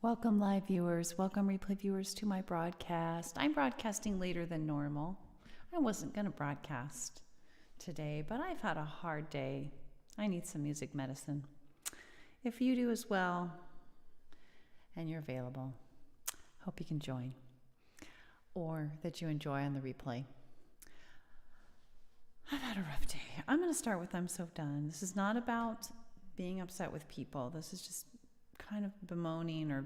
Welcome, live viewers. Welcome, replay viewers, to my broadcast. I'm broadcasting later than normal. I wasn't going to broadcast today, but I've had a hard day. I need some music medicine. If you do as well, and you're available, hope you can join, or that you enjoy on the replay. I've had a rough day. I'm going to start with I'm so done. This is not about being upset with people. This is just kind of bemoaning or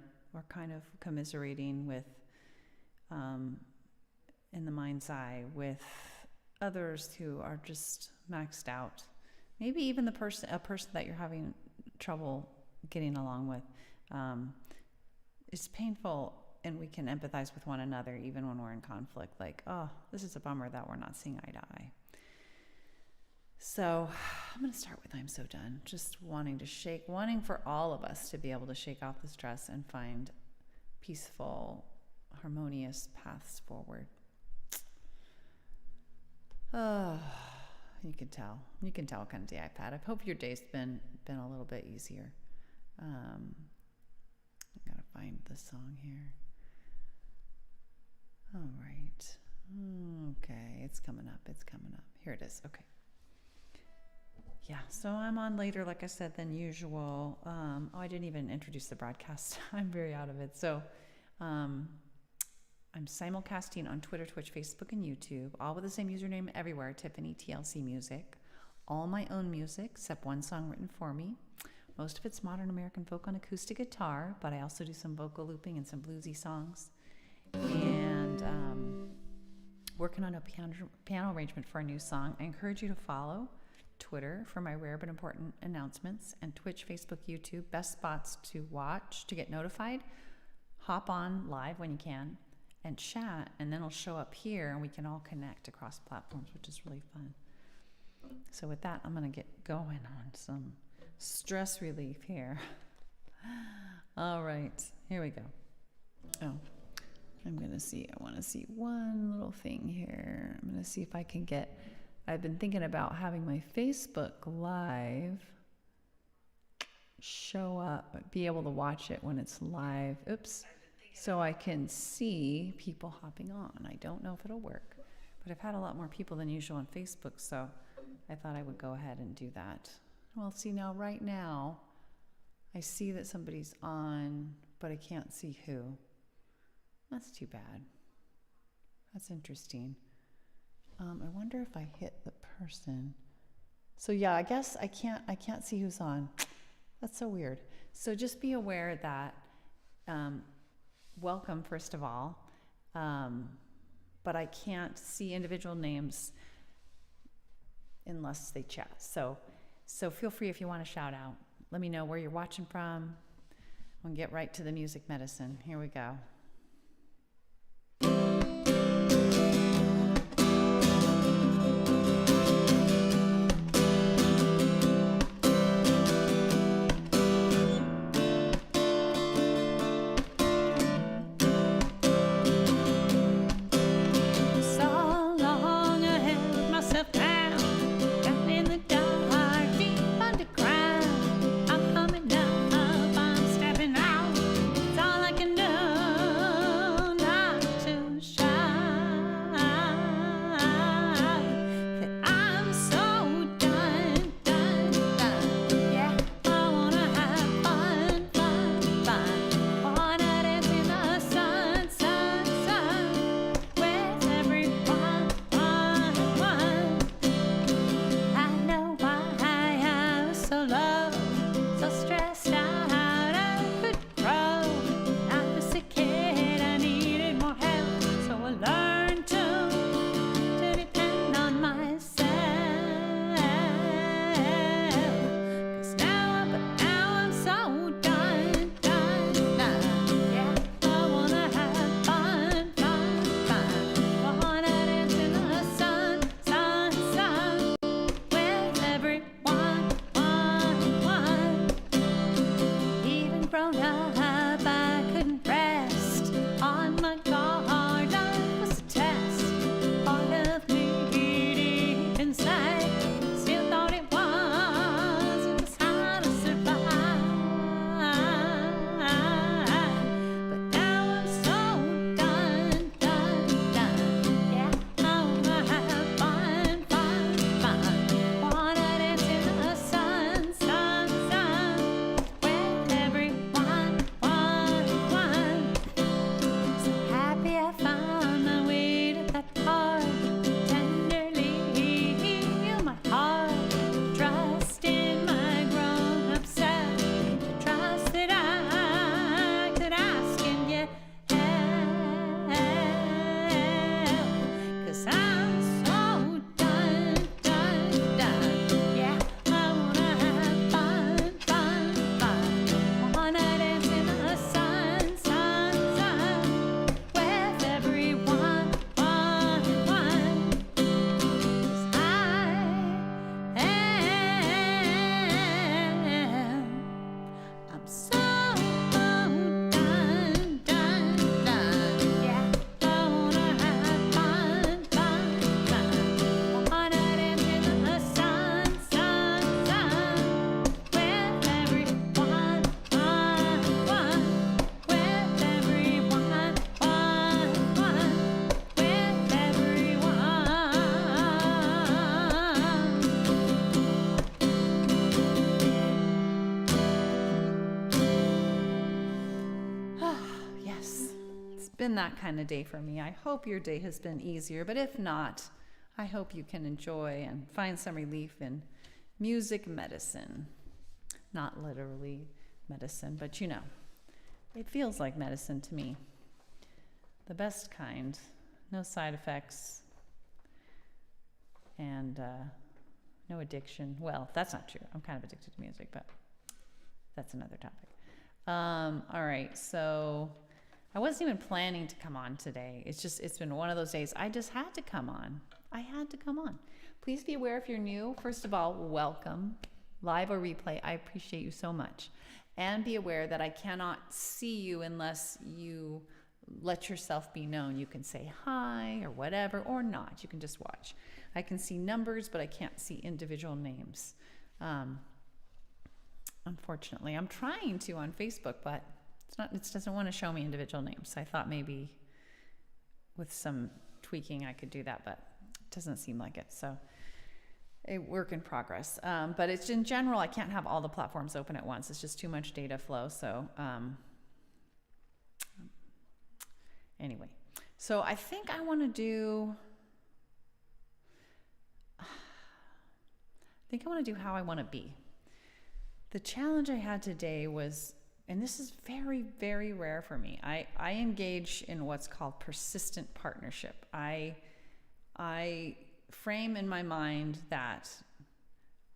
kind of commiserating with, in the mind's eye, with others who are just maxed out. Maybe even a person that you're having trouble getting along with. It's painful, and we can empathize with one another even when we're in conflict. Like, oh, this is a bummer that we're not seeing eye to eye. So I'm going to start with I'm so done. Just wanting for all of us to be able to shake off the stress and find peaceful, harmonious paths forward. You can tell what kind of day I've had. I hope your day's been a little bit easier. I gotta find the song here. All right. Okay, it's coming up. Here it is. Okay. Yeah, so I'm on later, like I said, than usual. I didn't even introduce the broadcast. I'm very out of it. So I'm simulcasting on Twitter, Twitch, Facebook, and YouTube, all with the same username everywhere, Tiffany TLC Music. All my own music, except one song written for me. Most of it's modern American folk on acoustic guitar, but I also do some vocal looping and some bluesy songs. And working on a piano arrangement for a new song. I encourage you to follow Twitter for my rare but important announcements, and Twitch, Facebook, YouTube, best spots to watch, to get notified. Hop on live when you can and chat, and then it'll show up here and we can all connect across platforms, which is really fun. So with that, I'm going to get going on some stress relief here. All right, here we go. Oh, I want to see one little thing here. I'm going to see if I can I've been thinking about having my Facebook Live show up, be able to watch it when it's live. Oops. So I can see people hopping on. I don't know if it'll work, but I've had a lot more people than usual on Facebook, so I thought I would go ahead and do that. Well, see, now, right now, I see that somebody's on, but I can't see who. That's too bad. That's interesting. I wonder if I hit the person. So yeah, I guess I can't see who's on. That's so weird. So just be aware that, welcome, first of all, but I can't see individual names unless they chat. So feel free, if you want to shout out. Let me know where you're watching from. We'll get right to the music medicine. Here we go. I'm coming up, I'm stepping out. It's all I can do. been that kind of day for me. I hope your day has been easier, but if not, I hope you can enjoy and find some relief in music medicine. Not literally medicine, but you know, it feels like medicine to me. The best kind, no side effects, and no addiction. Well, that's not true. I'm kind of addicted to music, but that's another topic. All right, so I wasn't even planning to come on today. It's been one of those days. I just had to come on. I had to come on. Please be aware if you're new. First of all, welcome. Live or replay, I appreciate you so much. And be aware that I cannot see you unless you let yourself be known. You can say hi or whatever, or not. You can just watch. I can see numbers, but I can't see individual names. Unfortunately, I'm trying to on Facebook, but it doesn't want to show me individual names. I thought maybe with some tweaking I could do that, but it doesn't seem like it. So a work in progress. But it's in general, I can't have all the platforms open at once. It's just too much data flow. So anyway, so I think I want to do how I want to be. The challenge I had today was, and this is very, very rare for me, I engage in what's called persistent partnership. I frame in my mind that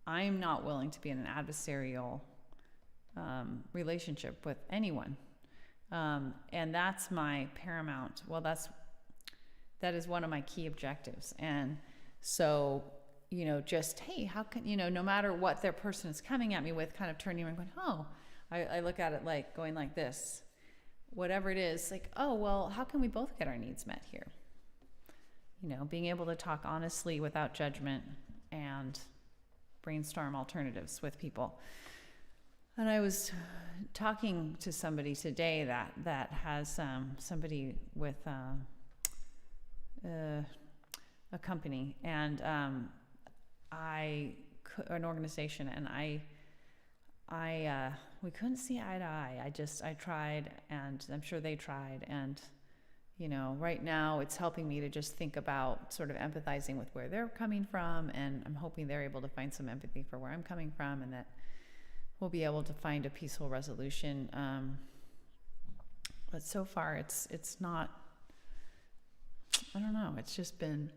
I'm not willing to be in an adversarial relationship with anyone. And that's my paramount. Well, that is one of my key objectives. And so, you know, just, hey, how can, you know, no matter what their person is coming at me with, kind of turning around and going, oh, I look at it like going like this, whatever it is, like, oh, well, how can we both get our needs met here? You know, being able to talk honestly without judgment and brainstorm alternatives with people. And I was talking to somebody today that has somebody with a company and an organization, and we couldn't see eye to eye. I tried, and I'm sure they tried, and you know, right now it's helping me to just think about sort of empathizing with where they're coming from, and I'm hoping they're able to find some empathy for where I'm coming from, and that we'll be able to find a peaceful resolution. But so far it's not, I don't know, it's just been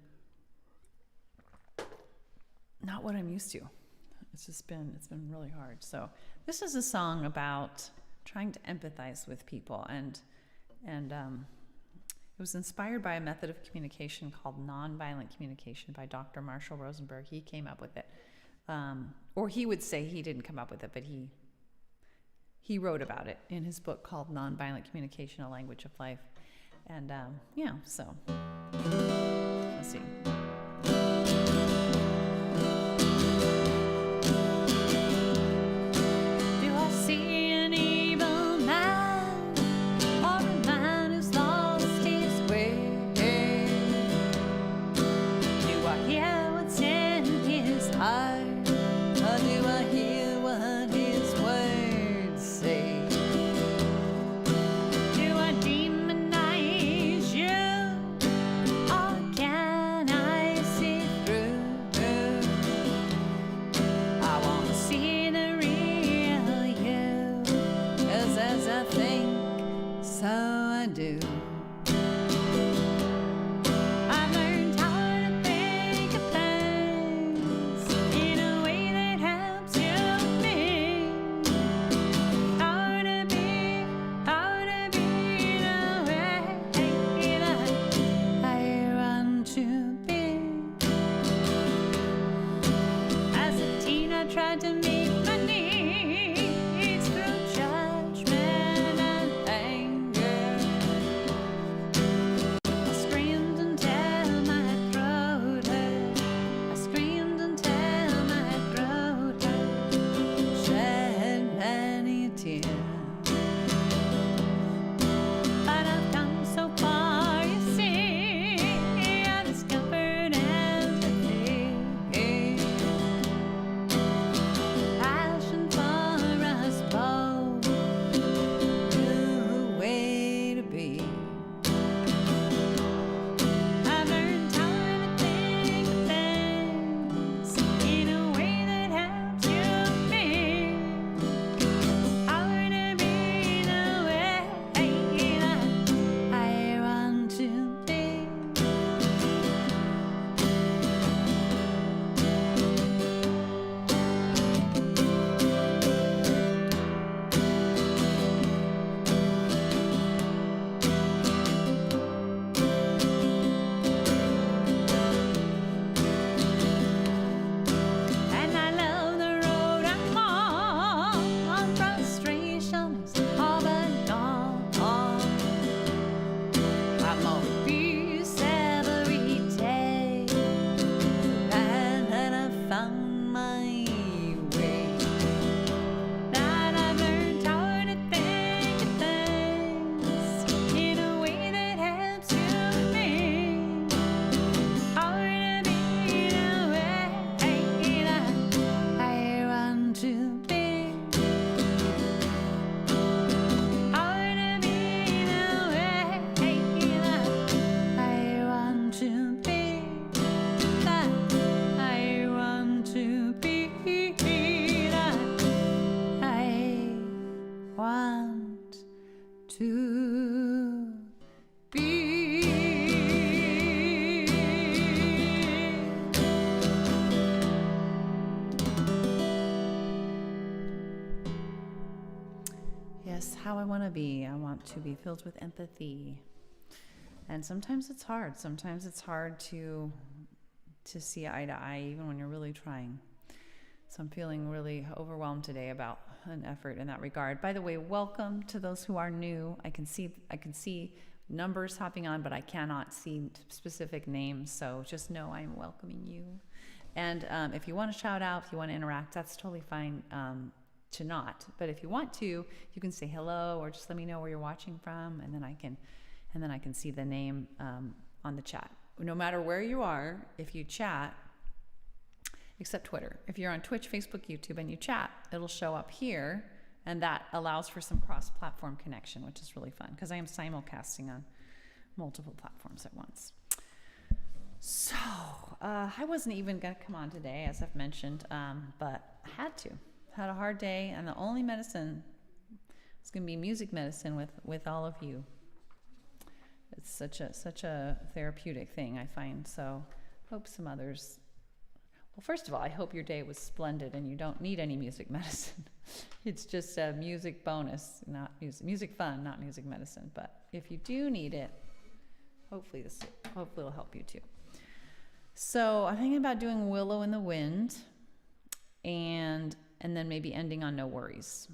not what I'm used to. It's been really hard. So this is a song about trying to empathize with people, and it was inspired by a method of communication called nonviolent communication by Dr. Marshall Rosenberg. He came up with it. Or he would say he didn't come up with it, but he wrote about it in his book called Nonviolent Communication, A Language of Life. And yeah, so let's see. Yes, how I want to be. I want to be filled with empathy. And sometimes it's hard. Sometimes it's hard to see eye to eye, even when you're really trying. So I'm feeling really overwhelmed today about an effort in that regard. By the way, welcome to those who are new. I can see numbers hopping on, but I cannot see specific names. So just know I'm welcoming you. And if you want to shout out, if you want to interact, that's totally fine to not. But if you want to, you can say hello or just let me know where you're watching from, and then I can see the name on the chat. No matter where you are, if you chat, except Twitter. If you're on Twitch, Facebook, YouTube, and you chat, it'll show up here, and that allows for some cross-platform connection, which is really fun because I am simulcasting on multiple platforms at once. So I wasn't even going to come on today, as I've mentioned, but I had a hard day, and the only medicine is going to be music medicine with all of you. It's such a therapeutic thing, I find. So hope some others. Well, first of all, I hope your day was splendid and you don't need any music medicine. It's just a music bonus, not music fun, not music medicine. But if you do need it, hopefully it'll help you too. So I'm thinking about doing Willow in the Wind, and then maybe ending on No Worries.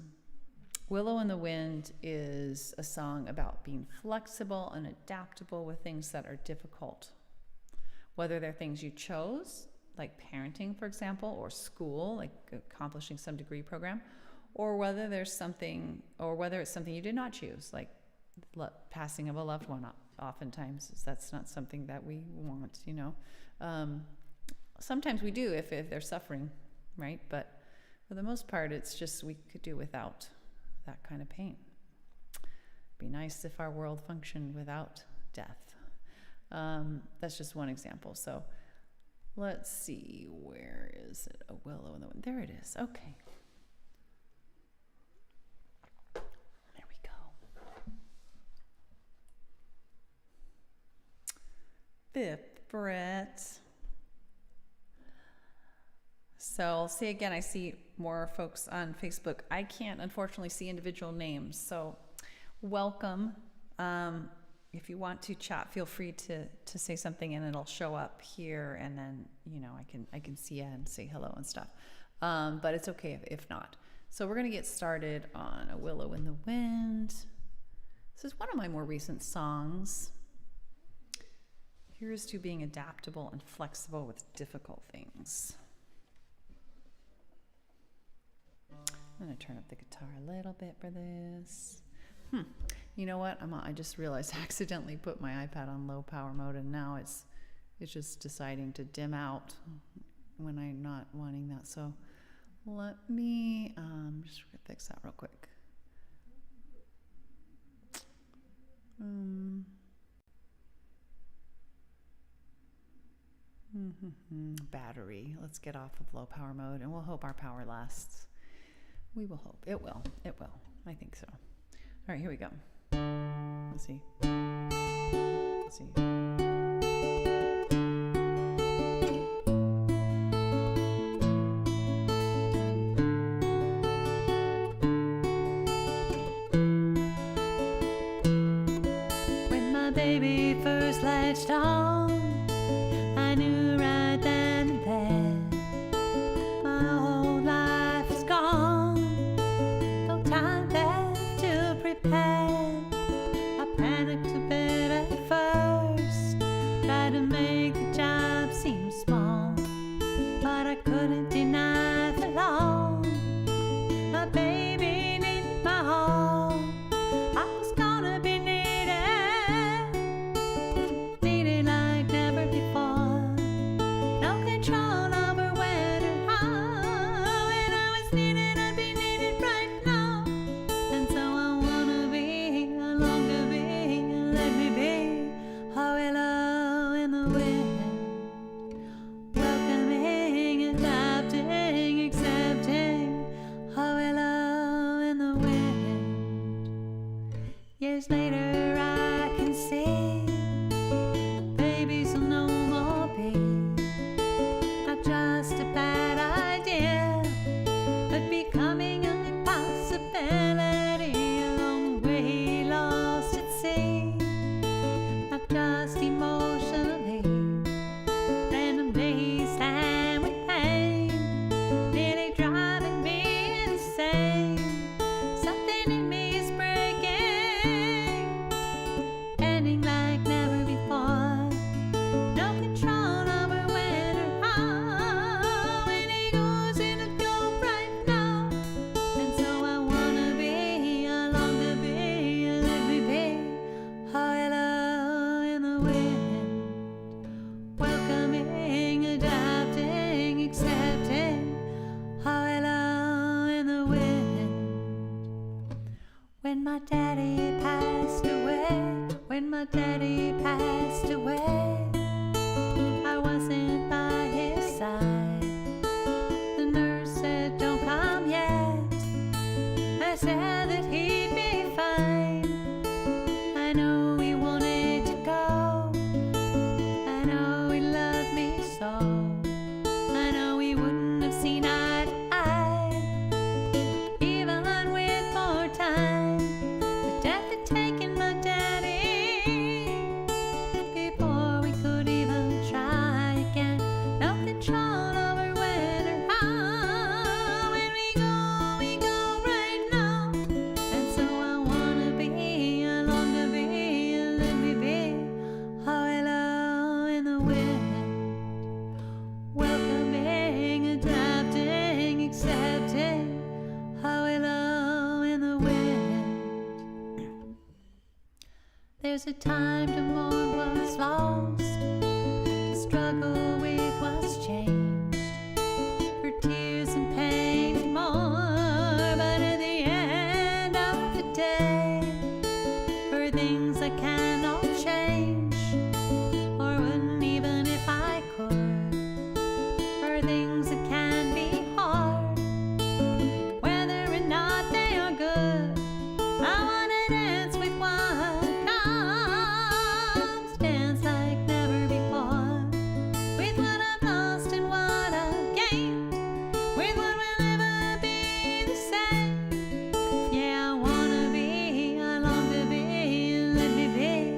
Willow in the Wind is a song about being flexible and adaptable with things that are difficult, whether they're things you chose, like parenting, for example, or school, like accomplishing some degree program, or whether it's something you did not choose, like passing of a loved one. Oftentimes, that's not something that we want, Sometimes we do if they're suffering, right? But for the most part, it's just we could do without that kind of pain. Be nice if our world functioned without death. That's just one example. So let's see, where is it? A Willow in the Wind. There it is. Okay. There we go. Fifth fret. So I'll say again, I see more folks on Facebook. I can't, unfortunately, see individual names. So welcome. If you want to chat, feel free to say something and it'll show up here, and then I can see you and say hello and stuff. But it's okay if not. So we're gonna get started on A Willow in the Wind. This is one of my more recent songs. Here's to being adaptable and flexible with difficult things. I'm gonna turn up the guitar a little bit for this. You know what? I just realized I accidentally put my iPad on low power mode, and now it's just deciding to dim out when I'm not wanting that. So let me just fix that real quick. Battery. Let's get off of low power mode, and we'll hope our power lasts. We will hope. It will. It will. I think so. All right, here we go. Let's see. Let's see. When my baby first latched on, I knew right then and there my whole life is gone. No time left to prepare. I panicked a bit at first, tried to make the job seem small, but I couldn't deny for long. My baby needed my all. I was gonna be needed like When my daddy passed away, when my daddy passed away, I wasn't by his side. The nurse said, don't come yet. I said that he'd be fine. I know he wanted to go. I know he loved me so. I know he wouldn't have seen eye to eye, even with more time. The death had taken my daddy before we could even try again. No control over when or how. When we go right now. And so I wanna be, I long to be, let me be. Oh, hello in the wind, welcoming, adapting, accepting. Oh, hello in the wind. There's a time to mourn what's lost, to struggle with what's changed, for tears and pain and more. But at the end of the day, for things I cannot change, or wouldn't even if I could, for things that can be hard, whether or not they are good, I wanna dance with what comes, dance like never before, with what I've lost and what I've gained, with what will never be the same. Yeah, I wanna be, I long to be, let me be.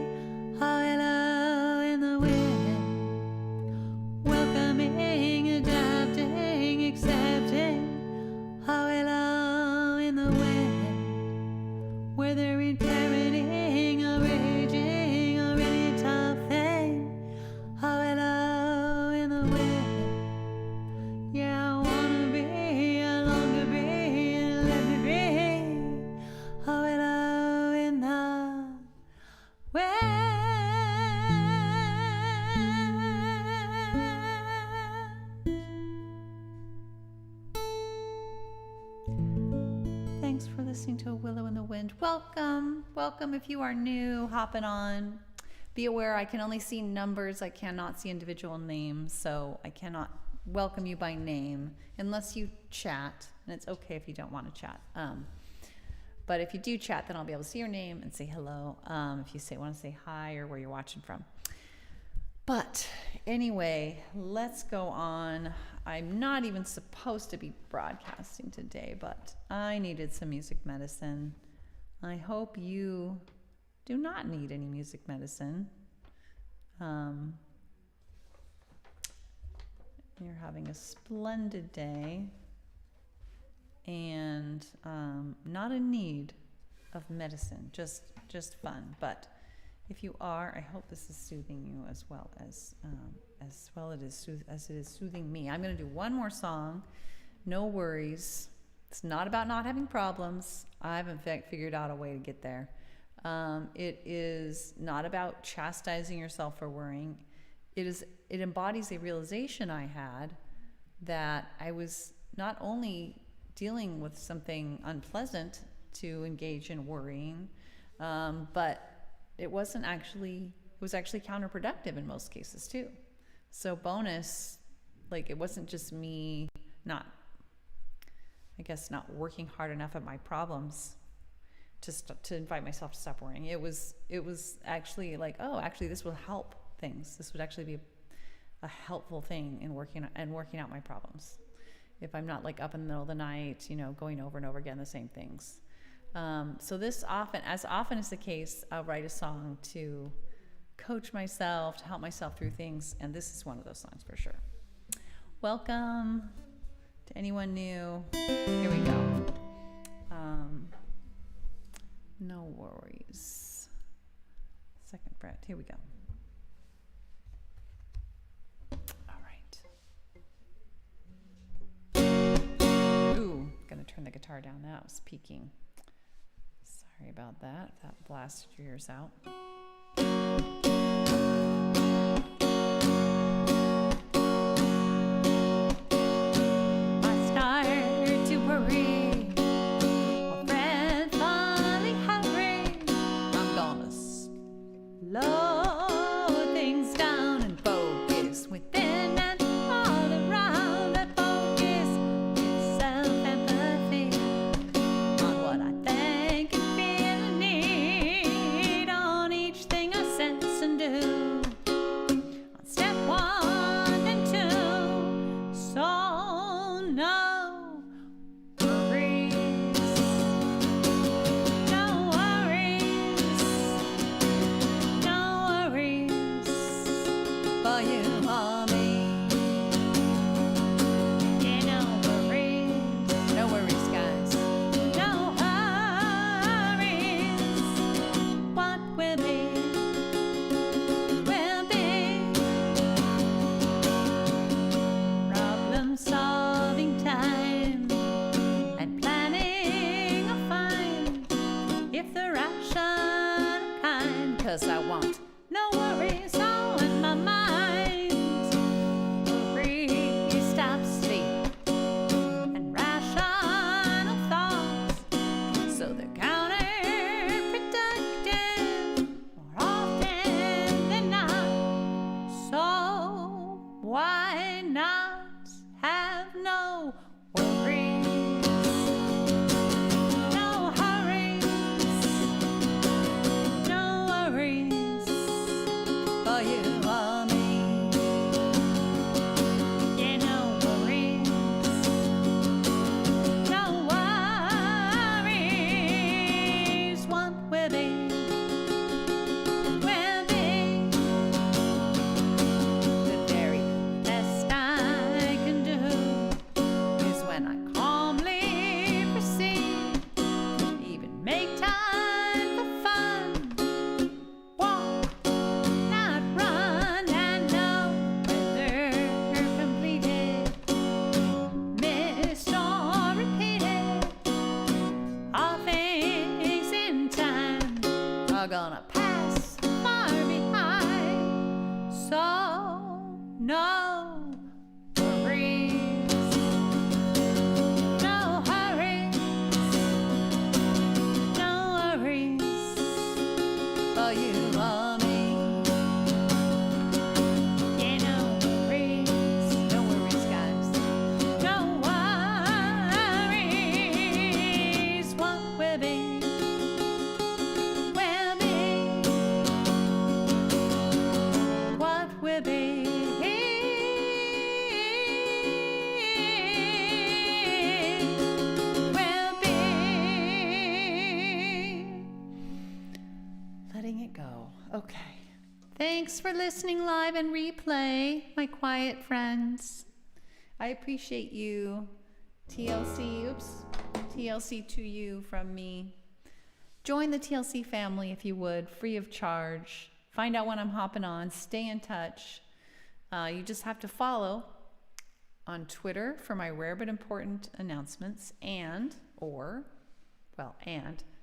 Oh, hello in the wind, welcoming, adapting, accepting. Oh, hello in the wind, whether in parenting or raging or any tough thing. Oh, hello in the wind. Yeah, I wanna be, I long to be, let me be. Oh, hello in the wind. Thanks for listening to A Willow in the Wind. Welcome, welcome if you are new, hopping on. Be aware I can only see numbers, I cannot see individual names, so I cannot welcome you by name unless you chat, and it's okay if you don't want to chat. But if you do chat, then I'll be able to see your name and say hello. If you want to say hi or where you're watching from. But anyway, let's go on. I'm not even supposed to be broadcasting today, but I needed some music medicine. I hope you do not need any music medicine. You're having a splendid day and not in need of medicine, just fun. But if you are, I hope this is soothing you as well as it is soothing me. I'm going to do one more song. No worries. It's not about not having problems. I haven't figured out a way to get there. It is not about chastising yourself for worrying. It embodies a realization I had that I was not only dealing with something unpleasant to engage in worrying, but it was actually counterproductive in most cases too. So bonus, like it wasn't just me not working hard enough at my problems to invite myself to stop worrying. It was actually like, oh, actually this will help things. This would actually be a helpful thing in working out my problems. If I'm not like up in the middle of the night, going over and over again the same things. So as often is the case, I'll write a song to coach myself, to help myself through things, and this is one of those songs for sure. Welcome to anyone new. Here we go. No worries. Second fret. Here we go. All right. Ooh, gonna turn the guitar down. That was peaking. Sorry about that. That blasted your ears out. I started to worry. A friend finally had are gonna pass far behind. So no worries, no hurries, no worries for you or me. Yeah, no worries, guys. No worries. What will be, will be. What will be, will be. Letting it go. Okay. Thanks for listening live and replay, my quiet friends. I appreciate you. TLC to you from me. Join the TLC family if you would, free of charge. Find out when I'm hopping on. Stay in touch. You just have to follow on Twitter for my rare but important announcements and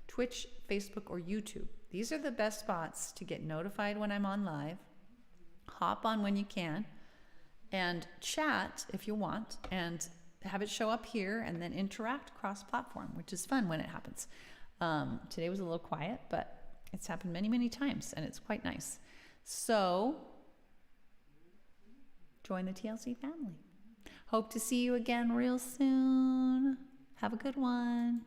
Twitch, Facebook, or YouTube. These are the best spots to get notified when I'm on live. Hop on when you can and chat if you want and have it show up here and then interact cross-platform, which is fun when it happens. Today was a little quiet, but it's happened many, many times and it's quite nice. So join the TLC family. Hope to see you again real soon. Have a good one.